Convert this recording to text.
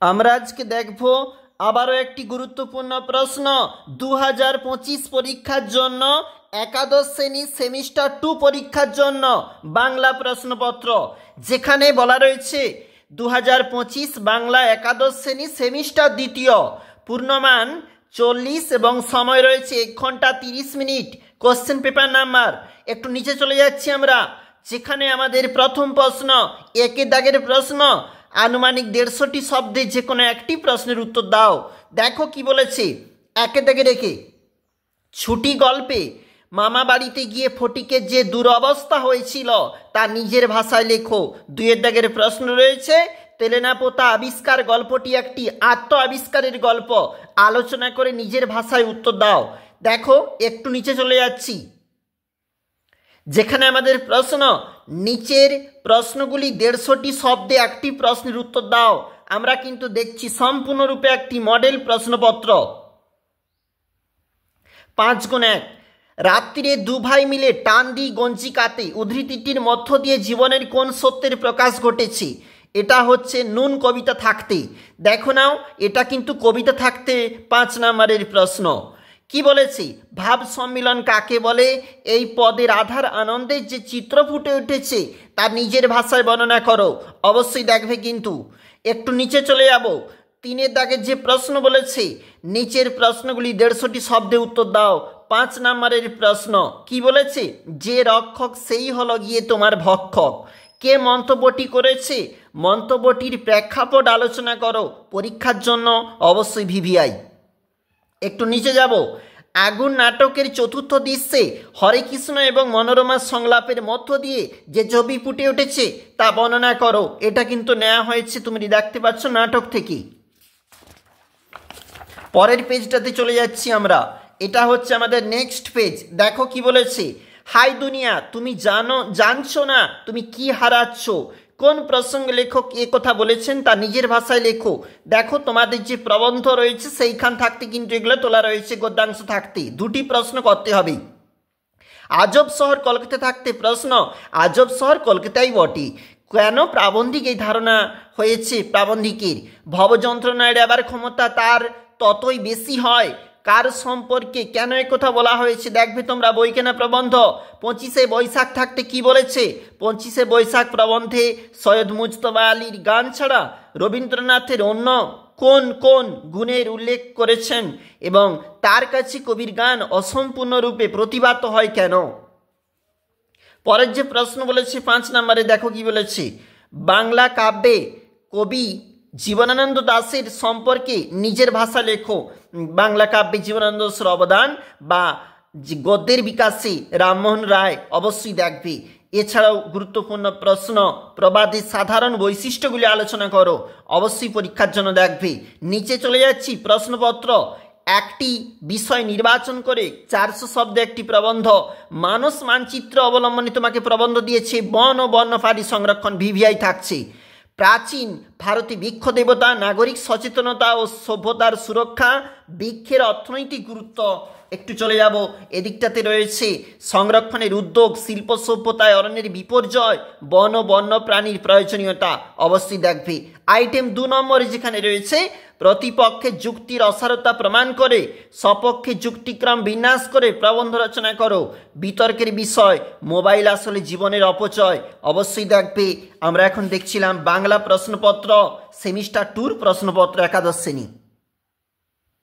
আমরা আজকে দেখব আবারও একটি গুরুত্বপূর্ণ প্রশ্ন 2025 পরীক্ষার জন্য একাদশ শ্রেণী সেমিস্টার 2 পরীক্ষার জন্য বাংলা প্রশ্নপত্র, যেখানে বলা রয়েছে 2025 বাংলা একাদশ শ্রেণী সেমিস্টার দ্বিতীয়, পূর্ণমান 40 এবং সময় রয়েছে 1 ঘন্টা 30 মিনিট। কোশ্চেন পেপার নাম্বার একটু নিচে চলে যাচ্ছি আমরা, যেখানে আমাদের প্রথম প্রশ্ন একের দাগের প্রশ্ন, আনুমানিক 150টি শব্দে যে কোনো একটি প্রশ্নের উত্তর দাও। দেখো কি বলেছে, একের দাগে রেখে ছুটি গল্পে মামা বাড়িতে গিয়ে ফটিকের যে দুরবস্থা হয়েছিল তা নিজের ভাষায় লেখো। দুইয়ের দাগের প্রশ্ন রয়েছে তেলেনাপোতা আবিষ্কার গল্পটি একটি আত্ম আবিষ্কারের গল্প, আলোচনা করে নিজের ভাষায় উত্তর দাও। দেখো একটু নিচে চলে যাচ্ছি, যেখানে আমাদের প্রশ্ন নিচের প্রশ্নগুলি 150টি শব্দে একটি প্রশ্নের উত্তর দাও। আমরা কিন্তু দেখছি সম্পূর্ণরূপে একটি মডেল প্রশ্নপত্র। 5x1, রাত্রিরে দু ভাই মিলে টান দি গঞ্জি কাতে উদ্ধৃতিটির মধ্য দিয়ে জীবনের কোন সত্যের প্রকাশ ঘটেছে? এটা হচ্ছে নুন কবিতা থাকতে। দেখো নাও, এটা কিন্তু কবিতা থাকতে 5 নম্বরের প্রশ্ন। কি বলেছি, ভাব সম্মিলন কাকে বলে? এই পদের আধার আনন্দের যে চিত্র ফুটে উঠেছে তার নিজের ভাষায় বর্ণনা করো। অবশ্যই দেখবে কিন্তু। একটু নিচে চলে যাব, 3-এর দাগের যে প্রশ্ন বলেছে নিচের প্রশ্নগুলি 150টি শব্দে উত্তর দাও। 5 নম্বরের প্রশ্ন কি বলেছে, যে রক্ষক সেই হলো গিয়ে তোমার ভক্ষক। কে মন্তব্যটি করেছে? মন্তব্যটির প্রেক্ষাপট আলোচনা করো। পরীক্ষার জন্য অবশ্যই ভিভিআই। একটু নিচে যাব, আগুন নাটকের চতুর্থ দৃশ্যে হরেকৃষ্ণ এবং মনোরমার সংলাপের মধ্য দিয়ে যে ছবি ফুটে উঠেছে তা বর্ণনা করো। এটা কিন্তু নেওয়া হয়েছে, তুমি দেখতে পাচ্ছ, নাটক থেকে। পরের পেজটাতে চলে যাচ্ছি আমরা, এটা হচ্ছে আমাদের নেক্সট পেজ। দেখো কি বলেছে, হাই দুনিয়া তুমি জানছো না তুমি কি হারাচ্ছ। কোন প্রসঙ্গে লেখক এ কথা বলেছেন তা নিজের ভাষায় লেখো। দেখো তোমাদের যে প্রবন্ধ রয়েছে সেইখান থাকতে কিন্তু এগুলো তোলা রয়েছে, গদ্যাংশ থাকতে 2টি প্রশ্ন করতে হবে। আজব শহর কলকাতা থাকতে প্রশ্ন, আজব শহর কলকাতাই বটে। কেন প্রাবন্ধিক এই ধারণা হয়েছে? প্রাবন্ধিকের ভবযন্ত্রণায় এবার ক্ষমতা তার ততই বেশি হয়। কার সম্পর্কে কেন এ কথা বলা হয়েছে? দেখবে তোমরা বই কেনা প্রবন্ধ। 25শে বৈশাখ থাকতে কি বলেছে? 25শে বৈশাখ প্রবন্ধে সৈয়দ মুজতবা আলীর গান ছাড়া রবীন্দ্রনাথের অন্য কোন কোন গুণের উল্লেখ করেছেন এবং তার কাছে কবির গান অসম্পূর্ণরূপে প্রতিভাত হয় কেন? পরের যে প্রশ্ন বলেছে 5 নম্বরে, দেখো কি বলেছে, বাংলা কাব্যে কবি জীবনানন্দ দাশের সম্পর্কে নিজের ভাষা লেখো। বাংলা কাব্যে জীবনানন্দ দাশের অবদান বা গদ্যের বিকাশে রামমোহন রায় অবশ্যই দেখবে। এছাড়াও গুরুত্বপূর্ণ প্রশ্ন, প্রবাদের সাধারণ বৈশিষ্ট্যগুলি আলোচনা করো। অবশ্যই পরীক্ষার জন্য দেখবে। নিচে চলে যাচ্ছি, প্রশ্নপত্র একটি বিষয় নির্বাচন করে 400 শব্দে একটি প্রবন্ধ। মানস মানচিত্র অবলম্বনে তোমাকে প্রবন্ধ দিয়েছে বন ও বন্যপ্রাণী সংরক্ষণ, ভিভিআই থাকছে। প্রাচীন ভারতে বৃক্ষ দেবতা, নাগরিক সচেতনতা ও সভ্যতার সুরক্ষা, বৃক্ষের অর্থনৈতিক গুরুত্ব। একটু চলে যাব, এদিকটাতে রয়েছে সংরক্ষণের উদ্যোগ, শিল্প সভ্যতায় অরণ্যের বিপর্যয়, বন ও বন্য প্রাণীর প্রয়োজনীয়তা। অবশ্যই দেখবে। আইটেম 2 নম্বরে যেখানে রয়েছে প্রতিপক্ষের যুক্তির অসারতা প্রমাণ করে সপক্ষে যুক্তিক্রম বিন্যাস করে প্রবন্ধ রচনা করো। বিতর্কের বিষয়, মোবাইল আসলে জীবনের অপচয়। অবশ্যই দেখবে। আমরা এখন দেখছিলাম বাংলা প্রশ্নপত্র সেমিস্টার 2 প্রশ্নপত্র একাদশ শ্রেণী।